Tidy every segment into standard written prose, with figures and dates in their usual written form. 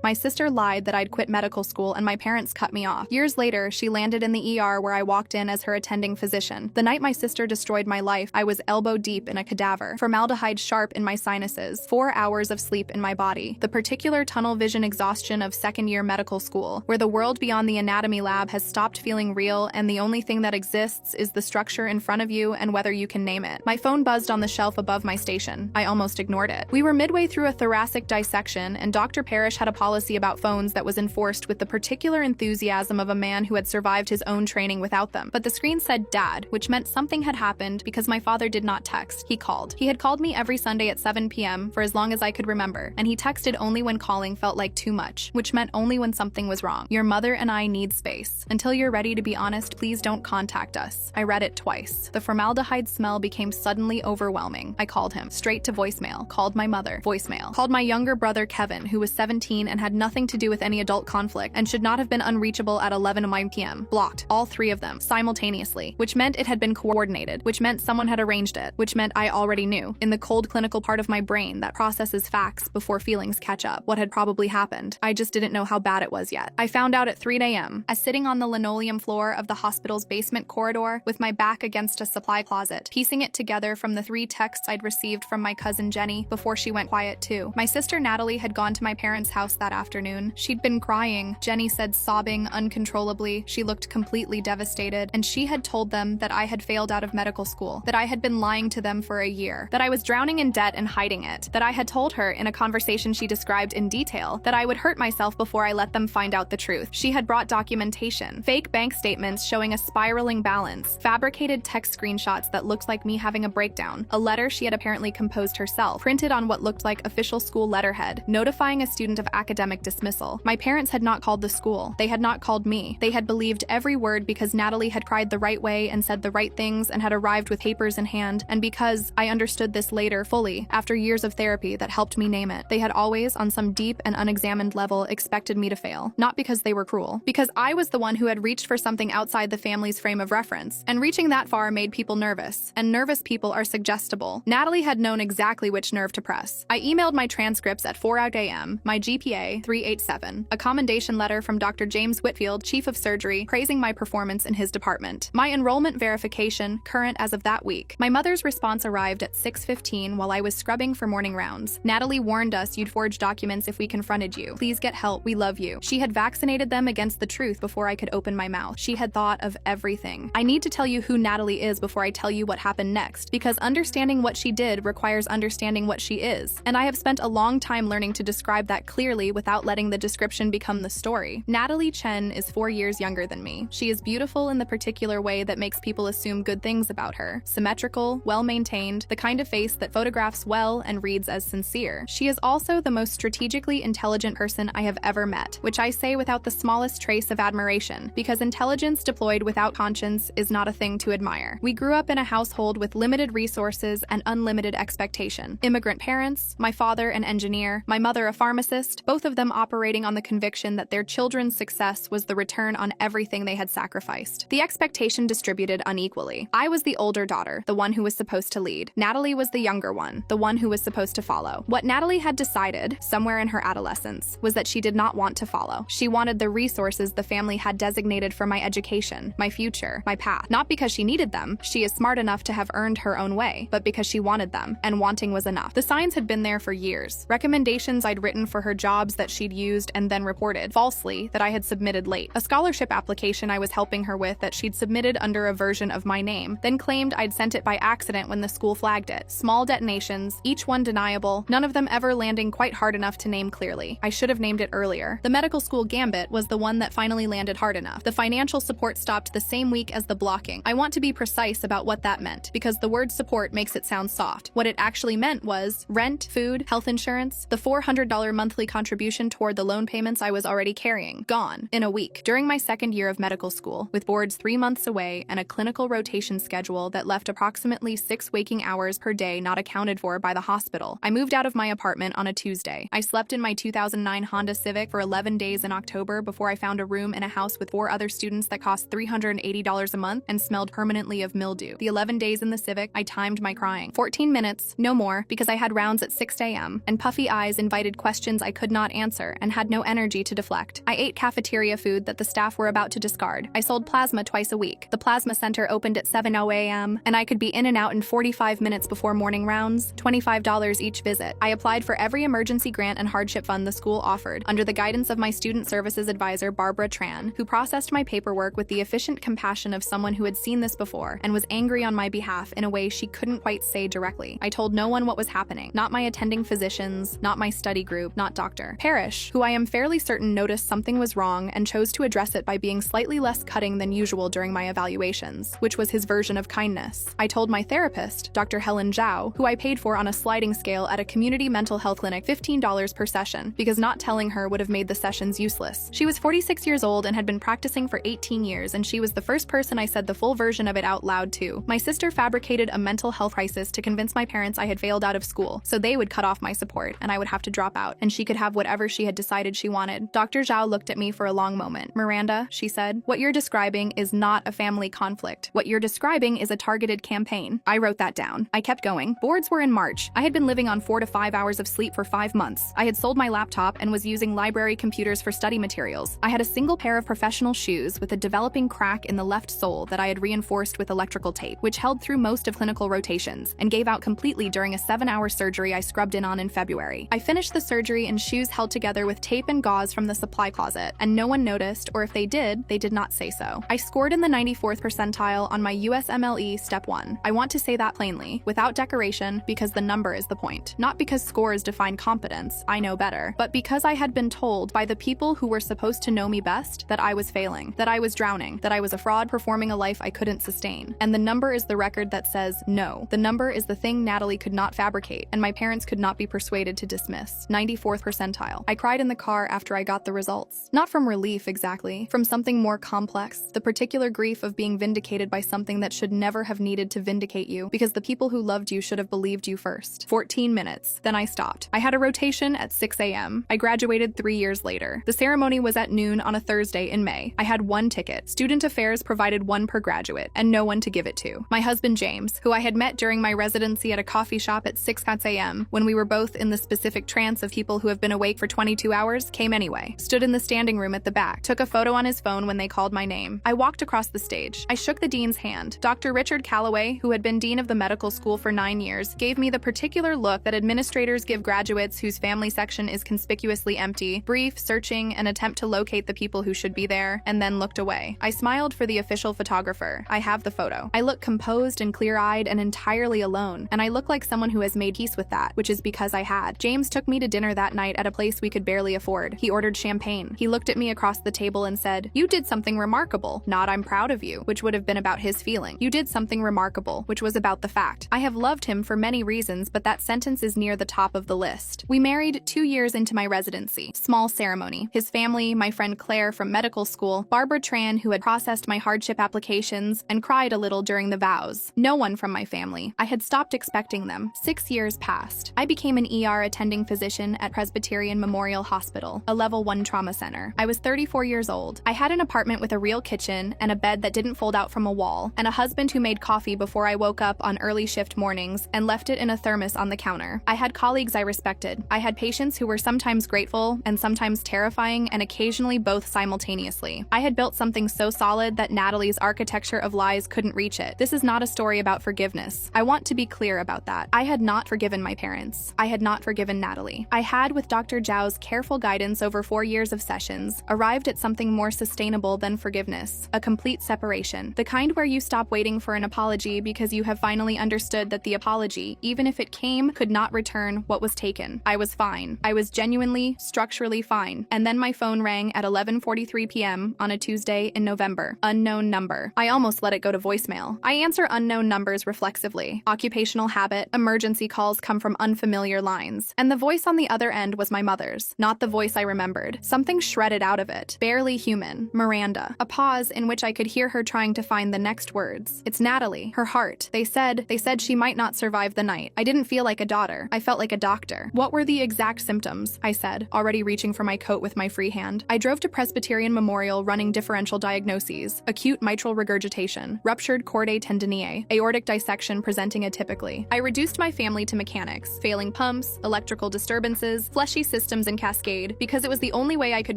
My sister lied that I'd quit medical school and my parents cut me off. Years later, she landed in the ER where I walked in as her attending physician. The night my sister destroyed my life, I was elbow deep in a cadaver, formaldehyde sharp in my sinuses, 4 hours of sleep in my body. The particular tunnel vision exhaustion of second-year medical school, where the world beyond the anatomy lab has stopped feeling real and the only thing that exists is the structure in front of you and whether you can name it. My phone buzzed on the shelf above my station. I almost ignored it. We were midway through a thoracic dissection, and Dr. Parrish had a policy about phones that was enforced with the particular enthusiasm of a man who had survived his own training without them. But the screen said Dad, which meant something had happened because my father did not text. He called. He had called me every Sunday at 7 p.m. for as long as I could remember, and he texted only when calling felt like too much, which meant only when something was wrong. Your mother and I need space. Until you're ready to be honest, please don't contact us. I read it twice. The formaldehyde smell became suddenly overwhelming. I called him. Straight to voicemail. Called my mother. Voicemail. Called my younger brother Kevin, who was 17 and had nothing to do with any adult conflict and should not have been unreachable at 11 p.m. Blocked. All three of them. Simultaneously. Which meant it had been coordinated. Which meant someone had arranged it. Which meant I already knew. In the cold clinical part of my brain that processes facts before feelings catch up. What had probably happened. I just didn't know how bad it was yet. I found out at 3 a.m. as sitting on the linoleum floor of the hospital's basement corridor with my back against a supply closet, piecing it together from the 3 texts I'd received from my cousin Jenny before she went quiet too. My sister Natalie had gone to my parents' house that afternoon. She'd been crying. Jenny said sobbing uncontrollably. She looked completely devastated, and she had told them that I had failed out of medical school, that I had been lying to them for a year, that I was drowning in debt and hiding it, that I had told her in a conversation she described in detail that I would hurt myself before I let them find out the truth. She had brought documentation, fake bank statements showing a spiraling balance, fabricated text screenshots that looked like me having a breakdown, a letter she had apparently composed herself, printed on what looked like official school letterhead, notifying a student of academic dismissal. My parents had not called the school. They had not called me. They had believed every word because Natalie had cried the right way and said the right things and had arrived with papers in hand, and because I understood this later fully, after years of therapy that helped me name it. They had always, on some deep and unexamined level, expected me to fail. Not because they were cruel. Because I was the one who had reached for something outside the family's frame of reference, and reaching that far made people nervous, and nervous people are suggestible. Natalie had known exactly which nerve to press. I emailed my transcripts at 4 a.m., my GPA 387, a commendation letter from Dr. James Whitfield, Chief of Surgery, praising my performance in his department. My enrollment verification, current as of that week. My mother's response arrived at 6:15 while I was scrubbing for morning rounds. Natalie warned us you'd forge documents if we confronted you. Please get help, we love you. She had vaccinated them against the truth before I could open my mouth. She had thought of everything. I need to tell you who Natalie is before I tell you what happened next, because understanding what she did requires understanding what she is, and I have spent a long time learning to describe that clearly without letting the description become the story. Natalie Chen is 4 years younger than me. She is beautiful in the particular way that makes people assume good things about her. Symmetrical, well-maintained, the kind of face that photographs well and reads as sincere. She is also the most strategically intelligent person I have ever met, which I say without the smallest trace of admiration, because intelligence deployed without conscience is not a thing to admire. We grew up in a household with limited resources and unlimited expectation. Immigrant parents, my father an engineer, my mother a pharmacist, both of them operating on the conviction that their children's success was the return on everything they had sacrificed. The expectation distributed unequally. I was the older daughter, the one who was supposed to lead. Natalie was the younger one, the one who was supposed to follow. What Natalie had decided, somewhere in her adolescence, was that she did not want to follow. She wanted the resources the family had designated for my education, my future, my path. Not because she needed them, she is smart enough to have earned her own way, but because she wanted them, and wanting was enough. The signs had been there for years. Recommendations I'd written for her jobs that she'd used and then reported, falsely, that I had submitted late. A scholarship application I was helping her with that she'd submitted under a version of my name, then claimed I'd sent it by accident when the school flagged it. Small detonations, each one deniable, none of them ever landing quite hard enough to name clearly. I should have named it earlier. The medical school gambit was the one that finally landed hard enough. The financial support stopped the same week as the blocking. I want to be precise about what that meant, because the word support makes it sound soft. What it actually meant was rent, food, health insurance, the $400 monthly contribution toward the loan payments I was already carrying. Gone. In a week. During my second year of medical school, with boards 3 months away and a clinical rotation schedule that left approximately 6 waking hours per day not accounted for by the hospital, I moved out of my apartment on a Tuesday. I slept in my 2009 Honda Civic for 11 days in October before I found a room in a house with 4 other students that cost $380 a month and smelled permanently of mildew. The 11 days in the Civic, I timed my crying. 14 minutes, no more, because I had rounds at 6 a.m., and puffy eyes invited questions I could not not answer and had no energy to deflect. I ate cafeteria food that the staff were about to discard. I sold plasma twice a week. The plasma center opened at 7:00 a.m., and I could be in and out in 45 minutes before morning rounds, $25 each visit. I applied for every emergency grant and hardship fund the school offered, under the guidance of my student services advisor, Barbara Tran, who processed my paperwork with the efficient compassion of someone who had seen this before and was angry on my behalf in a way she couldn't quite say directly. I told no one what was happening, not my attending physicians, not my study group, not Dr. Parrish, who I am fairly certain noticed something was wrong and chose to address it by being slightly less cutting than usual during my evaluations, which was his version of kindness. I told my therapist, Dr. Helen Zhao, who I paid for on a sliding scale at a community mental health clinic, $15 per session, because not telling her would have made the sessions useless. She was 46 years old and had been practicing for 18 years, and she was the first person I said the full version of it out loud to. My sister fabricated a mental health crisis to convince my parents I had failed out of school, so they would cut off my support, and I would have to drop out, and she could have whatever she had decided she wanted. Dr. Zhao looked at me for a long moment. "Miranda," she said, "what you're describing is not a family conflict. What you're describing is a targeted campaign." I wrote that down. I kept going. Boards were in March. I had been living on 4 to 5 hours of sleep for 5 months. I had sold my laptop and was using library computers for study materials. I had a single pair of professional shoes with a developing crack in the left sole that I had reinforced with electrical tape, which held through most of clinical rotations and gave out completely during a 7-hour surgery I scrubbed in on in February. I finished the surgery in shoes held together with tape and gauze from the supply closet, and no one noticed, or if they did not say so. I scored in the 94th percentile on my USMLE Step 1. I want to say that plainly, without decoration, because the number is the point. Not because scores define competence, I know better, but because I had been told by the people who were supposed to know me best that I was failing, that I was drowning, that I was a fraud performing a life I couldn't sustain. And the number is the record that says no. The number is the thing Natalie could not fabricate, and my parents could not be persuaded to dismiss. 94th percentile. I cried in the car after I got the results. Not from relief exactly, from something more complex, the particular grief of being vindicated by something that should never have needed to vindicate you, because the people who loved you should have believed you first. 14 minutes. Then I stopped. I had a rotation at 6 a.m. I graduated 3 years later. The ceremony was at noon on a Thursday in May. I had 1 ticket. Student Affairs provided 1 per graduate, and no one to give it to. My husband James, who I had met during my residency at a coffee shop at 6 a.m. when we were both in the specific trance of people who have been awake for 22 hours, came anyway. Stood in the standing room at the back. Took a photo on his phone when they called my name. I walked across the stage. I shook the dean's hand. Dr. Richard Calloway, who had been dean of the medical school for 9 years, gave me the particular look that administrators give graduates whose family section is conspicuously empty, brief, searching, an attempt to locate the people who should be there, and then looked away. I smiled for the official photographer. I have the photo. I look composed and clear-eyed and entirely alone, and I look like someone who has made peace with that, which is because I had. James took me to dinner that night at a place we could barely afford. He ordered champagne. He looked at me across the table and said, "You did something remarkable, not I'm proud of you," which would have been about his feeling. "You did something remarkable," which was about the fact. I have loved him for many reasons, but that sentence is near the top of the list. We married 2 years into my residency. Small ceremony. His family, my friend Claire from medical school, Barbara Tran, who had processed my hardship applications, and cried a little during the vows. No one from my family. I had stopped expecting them. 6 years passed. I became an ER attending physician at Presbyterian Memorial Hospital, a level 1 trauma center. I was 34 years old. I had an apartment with a real kitchen and a bed that didn't fold out from a wall, and a husband who made coffee before I woke up on early shift mornings and left it in a thermos on the counter. I had colleagues I respected. I had patients who were sometimes grateful and sometimes terrifying, and occasionally both simultaneously. I had built something so solid that Natalie's architecture of lies couldn't reach it. This is not a story about forgiveness. I want to be clear about that. I had not forgiven my parents. I had not forgiven Natalie. I had, with Dr. Zhao's careful guidance over 4 years of sessions, arrived at something more sustainable than forgiveness, a complete separation. The kind where you stop waiting for an apology because you have finally understood that the apology, even if it came, could not return what was taken. I was fine. I was genuinely, structurally fine. And then my phone rang at 11:43 p.m. on a Tuesday in November. Unknown number. I almost let it go to voicemail. I answer unknown numbers reflexively. Occupational habit. Emergency calls come from unfamiliar lines. And the voice on the other end was my mother's. Not the voice I remembered. Something shredded out of it. Barely human. Miranda. A pause in which I could hear her trying to find the next words. "It's Natalie. Her heart. They said she might not survive the night." I didn't feel like a daughter. I felt like a doctor. "What were the exact symptoms?" I said, already reaching for my coat with my free hand. I drove to Presbyterian Memorial running differential diagnoses: acute mitral regurgitation, ruptured chordae tendineae, aortic dissection presenting atypically. I reduced my family to mechanics, failing pumps, electrical disturbances, fleshy systems in cascade, because it was the only way I could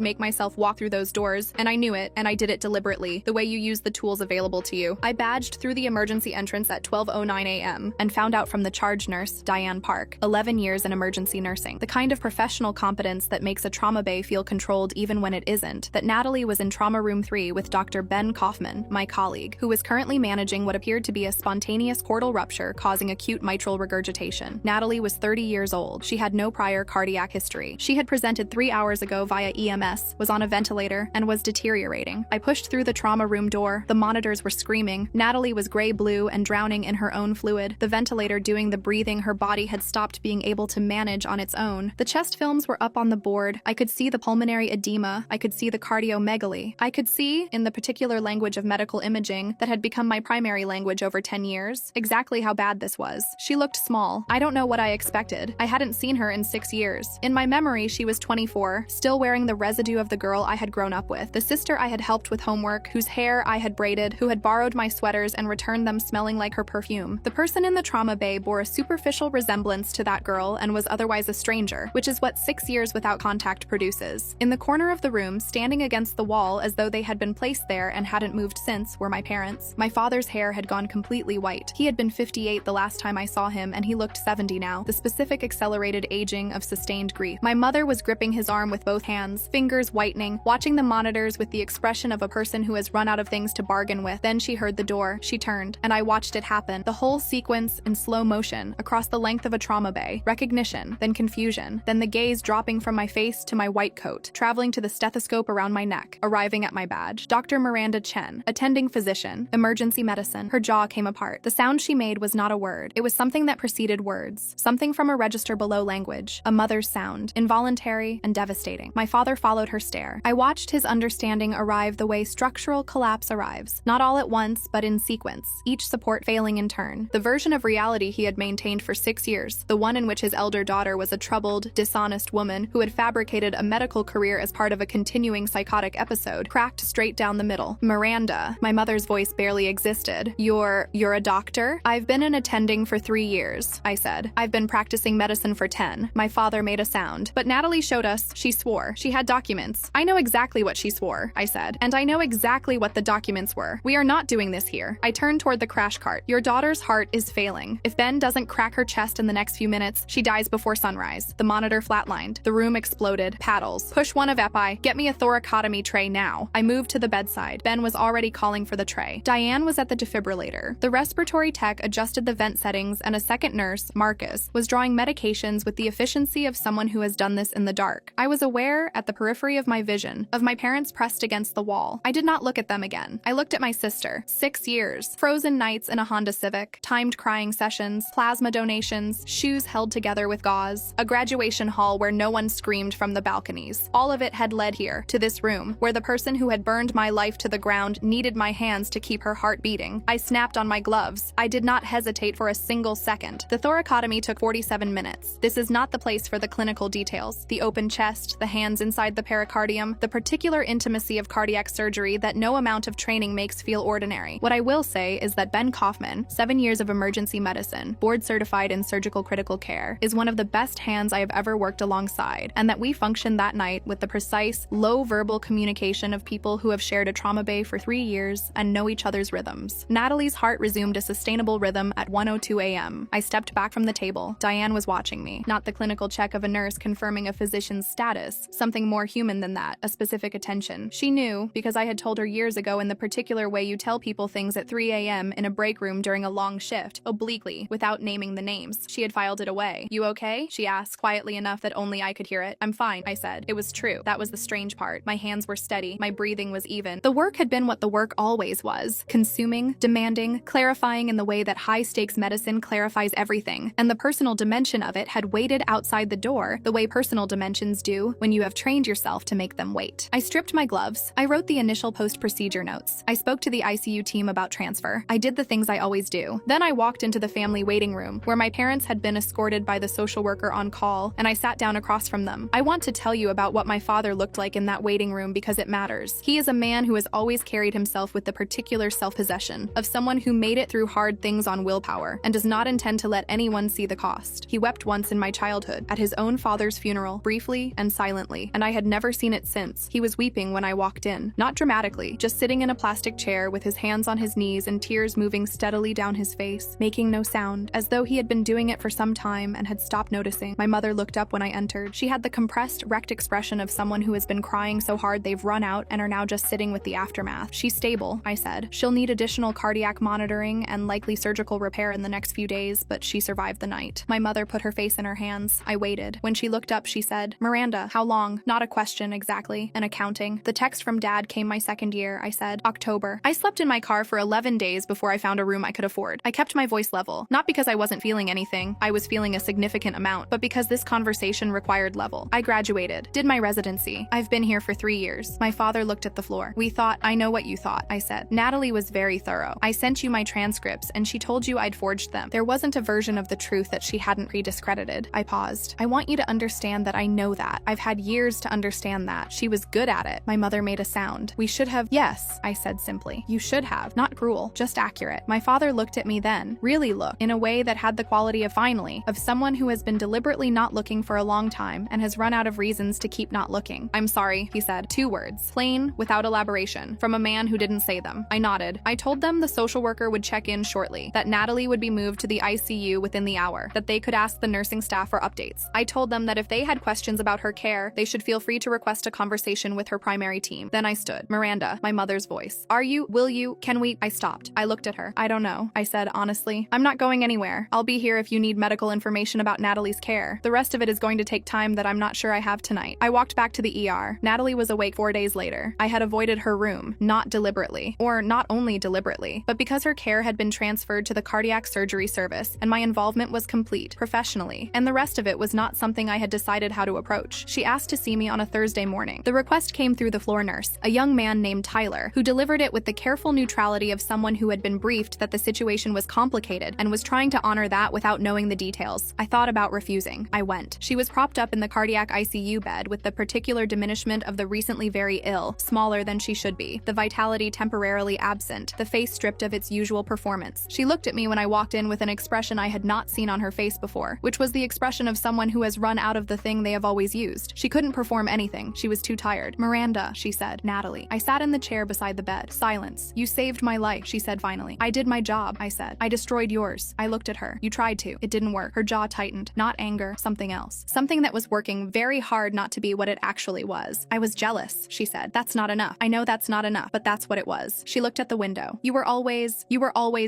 make myself walk through those doors, and I knew it, and I did it deliberately, the way you use the tools available to you. I badged through the emergency entrance at 12:09 a.m. and found out from the charge nurse, Diane Park, 11 years in emergency nursing, the kind of professional competence that makes a trauma bay feel controlled even when it isn't, that Natalie was in trauma room 3 with Dr. Ben Kaufman, my colleague, who was currently managing what appeared to be a spontaneous chordal rupture causing acute mitral regurgitation. Natalie was 30 years old. She had no prior cardiac history. She had presented 3 hours ago via EMS, was on a ventilator, and was deteriorating. I pushed through the trauma room door. The monitors were screaming. Natalie was gray-blue and drowning in her own fluid. The ventilator doing the breathing her body had stopped being able to manage on its own. The chest films were up on the board. I could see the pulmonary edema. I could see the cardiomegaly. I could see, in the particular language of medical imaging that had become my primary language over 10 years, exactly how bad this was. She looked small. I don't know what I expected. I hadn't seen her in 6 years. In my memory, she was 24, still wearing the residue of the girl I had grown up with, the sister I had helped with homework, whose hair I had braided, who had borrowed my sweaters and returned them smelling like her perfume. The person in the trauma bay bore a superficial resemblance to that girl and was otherwise a stranger, which is what 6 years without contact produces. In the corner of the room, standing against the wall as though they had been placed there and hadn't moved since, were my parents. My father's hair had gone completely white. He had been 58 the last time I saw him, and he looked 70 now, the specific accelerated aging of sustained grief. My mother was gripping his arm with both hands, fingers whitening, watching the monitors with the expression of a person who has run out of things to bargain with. Then she heard the door. She turned, and I watched it happen. The whole sequence in slow motion, across the length of a trauma bay. Recognition, then confusion, then the gaze dropping from my face to my white coat, traveling to the stethoscope around my neck, arriving at my badge. Dr. Miranda Chen, attending physician, emergency medicine. Her jaw came apart. The sound she made was not a word. It was something that preceded words, something from a register below language, a mother's sound, involuntary and devastating. My father followed her stare. I watched his understanding arrive the way structural collapse arrives, not all at once, but in sequence, each support failing in turn. The version of reality he had maintained for 6 years, the one in which his elder daughter was a troubled, dishonest woman who had fabricated a medical career as part of a continuing psychotic episode, cracked straight down the middle. Miranda, my mother's voice barely existed. You're a doctor? I've been an attending for 3 years, I said. I've been practicing medicine for 10. My father made a sound. But Natalie showed us. She swore. She had documents. I know exactly what she swore, I said. And I know exactly what the documents were. We are not doing this here. I turned toward the crash cart. Your daughter's heart is failing. If Ben doesn't crack her chest in the next few minutes, she dies before sunrise. The monitor flatlined. The room exploded. Paddles. Push one of Epi. Get me a thoracotomy tray now. I moved to the bedside. Ben was already calling for the tray. Diane was at the defibrillator. The respiratory tech adjusted the vent settings, and a second nurse, Marcus, was drawing medications with the efficiency of someone who has done this in the dark. I was aware, at the periphery of my vision, of my parents pressed against the wall. I did not look at them again. I looked at my sister. 6 years. Frozen nights in a Honda Civic, timed crying sessions, plasma donations, shoes held together with gauze, a graduation hall where no one screamed from the balconies. All of it had led here, to this room, where the person who had burned my life to the ground needed my hands to keep her heart beating. I snapped on my gloves. I did not hesitate for a single second. The thoracotomy took 47 minutes. This is not the place for the clinical details. The open chest, the hands inside the pericardium, the particular intimacy of cardiac surgery that no amount of training makes feel ordinary. What I will say is that Ben Kaufman, 7 years of emergency medicine, board certified in surgical critical care, is one of the best hands I have ever worked alongside, and that we functioned that night with the precise, low verbal communication of people who have shared a trauma bay for 3 years and know each other's rhythms. Natalie's heart resumed a sustainable rhythm at 1:02 a.m. I stepped back from the table. Diane was watching me, not the clinical check of a nurse confirming a physician's status, something more human than that, a specific attention. She knew, because I had told her years ago in the particular way you tell people things at 3 a.m. in a break room during a long shift, obliquely, without naming the names. She had filed it away. You okay? She asked, quietly enough that only I could hear it. I'm fine, I said. It was true. That was the strange part. My hands were steady. My breathing was even. The work had been what the work always was. Consuming, demanding, clarifying in the way that high-stakes medicine clarifies everything. And the personal dimension of it had waited outside the door, the way personal dimensions do when you have trained yourself to make them wait. I stripped my gloves. I wrote the initial post-procedure notes. I spoke to the ICU team about transfer. I did the things I always do. Then I walked into the family waiting room, where my parents had been escorted by the social worker on call, and I sat down across from them. I want to tell you about what my father looked like in that waiting room because it matters. He is a man who has always carried himself with the particular self-possession of someone who made it through hard things on willpower and does not intend to let anyone see the cost. He wept once in my childhood at his own father's father's funeral, briefly and silently, and I had never seen it since. He was weeping when I walked in. Not dramatically, just sitting in a plastic chair with his hands on his knees and tears moving steadily down his face, making no sound, as though he had been doing it for some time and had stopped noticing. My mother looked up when I entered. She had the compressed, wrecked expression of someone who has been crying so hard they've run out and are now just sitting with the aftermath. She's stable, I said. She'll need additional cardiac monitoring and likely surgical repair in the next few days, but she survived the night. My mother put her face in her hands. I waited. When she looked up, she said, "Miranda, how long?" Not a question exactly, an accounting. The text from Dad came my second year, I said. October. I slept in my car for 11 days before I found a room I could afford. I kept my voice level, not because I wasn't feeling anything, I was feeling a significant amount, but because this conversation required level. I graduated, did my residency. I've been here for 3 years. My father looked at the floor. "We thought, I know what you thought," I said. "Natalie was very thorough. I sent you my transcripts and she told you I'd forged them. There wasn't a version of the truth that she hadn't pre-discredited." I paused. "I want you to understand that I know that. I've had years to understand that. She was good at it." My mother made a sound. "We should have—" "Yes," I said simply. "You should have. Not cruel, just accurate." My father looked at me then, really looked, in a way that had the quality of finally, of someone who has been deliberately not looking for a long time and has run out of reasons to keep not looking. "I'm sorry," he said. 2 words. Plain, without elaboration, from a man who didn't say them. I nodded. "I told them the social worker would check in shortly, that Natalie would be moved to the ICU within the hour, that they could ask the nursing staff for updates. I told them that if they had questions about her care, they should feel free to request a conversation with her primary team." Then I stood. "Miranda," my mother's voice. Will you, can we?" I stopped. I looked at her. "I don't know," I said honestly. "I'm not going anywhere. I'll be here if you need medical information about Natalie's care. The rest of it is going to take time that I'm not sure I have tonight." I walked back to the ER. Natalie was awake 4 days later. I had avoided her room, not deliberately, or not only deliberately, but because her care had been transferred to the cardiac surgery service and my involvement was complete, professionally, and the rest of it was not something I had decided how to approach. She asked to see me on a Thursday morning. The request came through the floor nurse, a young man named Tyler, who delivered it with the careful neutrality of someone who had been briefed that the situation was complicated and was trying to honor that without knowing the details. I thought about refusing. I went. She was propped up in the cardiac ICU bed with the particular diminishment of the recently very ill, smaller than she should be, the vitality temporarily absent, the face stripped of its usual performance. She looked at me when I walked in with an expression I had not seen on her face before, which was the expression of someone who has run out of the thing they have always used. She couldn't perform anything. She was too tired. "Miranda," she said. "Natalie." I sat in the chair beside the bed. Silence. "You saved my life," she said finally. "I did my job," I said. "I destroyed yours." I looked at her. "You tried to. It didn't work." Her jaw tightened. Not anger, something else. Something that was working very hard not to be what it actually was. "I was jealous," she said. "That's not enough. I know that's not enough, but that's what it was." She looked at the window. You were always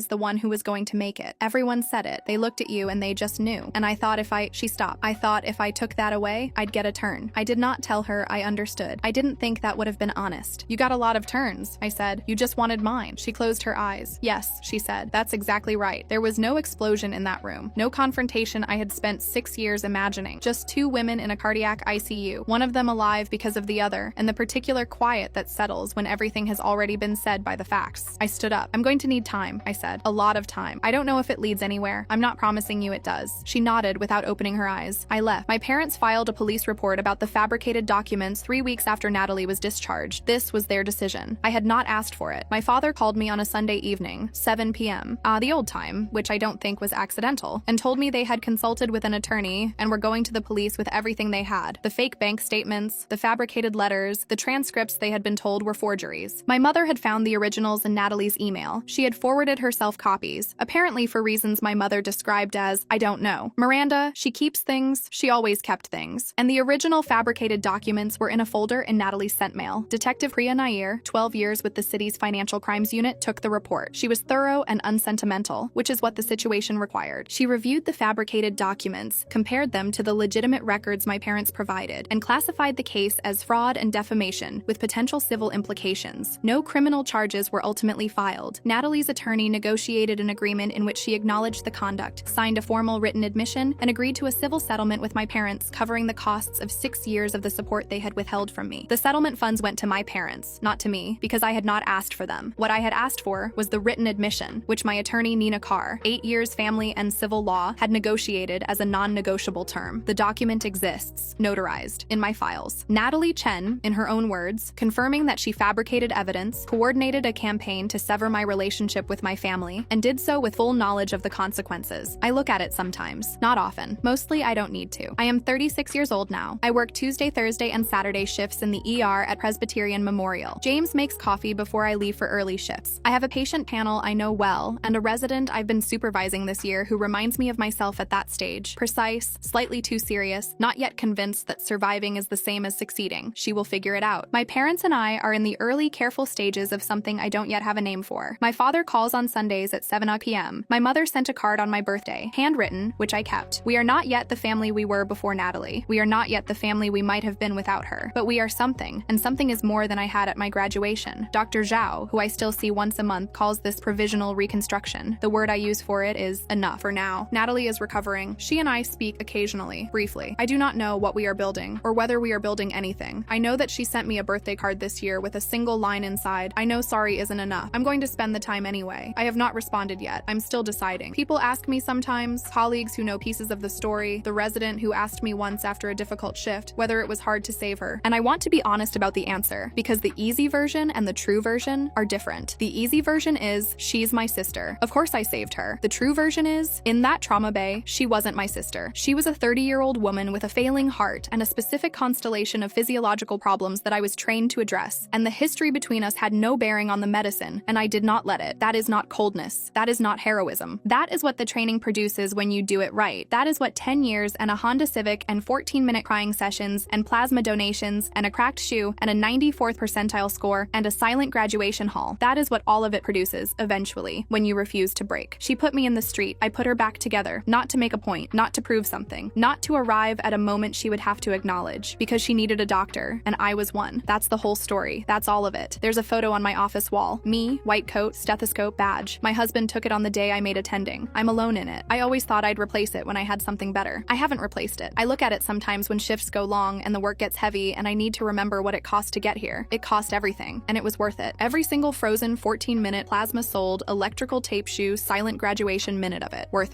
the one who was going to make it. Everyone said it. They looked at you and they just knew. And I thought she stopped. "I thought if I took that away, I'd get a turn." I did not tell her I understood. I didn't think that would have been honest. "You got a lot of turns," I said. "You just wanted mine." She closed her eyes. "Yes," she said. "That's exactly right. There was no explosion in that room. No confrontation I had spent 6 years imagining. Just 2 women in a cardiac ICU, one of them alive because of the other, and the particular quiet that settles when everything has already been said by the facts." I stood up. "I'm going to need time," I said. "A lot of time. I don't know if it leads anywhere. I'm not promising you it does." She nodded without opening her eyes. I left. My parents filed a police report about the fabricated documents 3 weeks after Natalie was discharged. This was their decision. I had not asked for it. My father called me on a Sunday evening, 7 p.m., the old time, which I don't think was accidental, and told me they had consulted with an attorney and were going to the police with everything they had. The fake bank statements, the fabricated letters, the transcripts they had been told were forgeries. My mother had found the originals in Natalie's email. She had forwarded herself copies, apparently for reasons my mother described as, "I don't know. Miranda, she keeps things. She always kept things." And the original fabricated documents were in a folder in Natalie's sent mail. Detective Priya Nair, 12 years with the city's financial crimes unit, took the report. She was thorough and unsentimental, which is what the situation required. She reviewed the fabricated documents, compared them to the legitimate records my parents provided, and classified the case as fraud and defamation, with potential civil implications. No criminal charges were ultimately filed. Natalie's attorney negotiated an agreement in which she acknowledged the conduct, signed a formal written admission, and agreed to a civil settlement with my parents covering the costs of 6 years of the support they had withheld from me. The settlement funds went to my parents, not to me, because I had not asked for them. What I had asked for was the written admission, which my attorney Nina Carr, 8 years family and civil law, had negotiated as a non-negotiable term. The document exists, notarized, in my files. Natalie Chen, in her own words, confirming that she fabricated evidence, coordinated a campaign to sever my relationship with my family, and did so with full knowledge of the consequences. I look at it sometimes, not often. Mostly I don't need to. I am am 36 years old now. I work Tuesday, Thursday, and Saturday shifts in the ER at Presbyterian Memorial. James makes coffee before I leave for early shifts. I have a patient panel I know well, and a resident I've been supervising this year who reminds me of myself at that stage. Precise, slightly too serious, not yet convinced that surviving is the same as succeeding. She will figure it out. My parents and I are in the early, careful stages of something I don't yet have a name for. My father calls on Sundays at 7 p.m. My mother sent a card on my birthday, handwritten, which I kept. We are not yet the family we were before Natalie. We are not yet the family we might have been without her. But we are something, and something is more than I had at my graduation. Dr. Zhao, who I still see once a month, calls this provisional reconstruction. The word I use for it is enough for now. Natalie is recovering. She and I speak occasionally, briefly. I do not know what we are building, or whether we are building anything. I know that she sent me a birthday card this year with a single line inside, "I know sorry isn't enough. I'm going to spend the time anyway." I have not responded yet. I'm still deciding. People ask me sometimes, colleagues who know pieces of the story, the resident who asked me once after a difficult shift, whether it was hard to save her. And I want to be honest about the answer, because the easy version and the true version are different. The easy version is, she's my sister. Of course I saved her. The true version is, in that trauma bay, she wasn't my sister. She was a 30-year-old woman with a failing heart and a specific constellation of physiological problems that I was trained to address, and the history between us had no bearing on the medicine, and I did not let it. That is not coldness. That is not heroism. That is what the training produces when you do it right. That is what 10 years and a Honda Civic and 14-minute crying sessions and plasma donations and a cracked shoe and a 94th percentile score and a silent graduation hall. That is what all of it produces, eventually, when you refuse to break. She put me in the street. I put her back together, not to make a point, not to prove something, not to arrive at a moment she would have to acknowledge, because she needed a doctor, and I was one. That's the whole story. That's all of it. There's a photo on my office wall. Me, white coat, stethoscope, badge. My husband took it on the day I made attending. I'm alone in it. I always thought I'd replace it when I had something better. I haven't replaced it. I look at it sometimes when shifts go long and the work gets heavy and I need to remember what it cost to get here. It cost everything, and it was worth it. Every single frozen 14-minute plasma sold, electrical tape shoe, silent graduation minute of it. Worth it.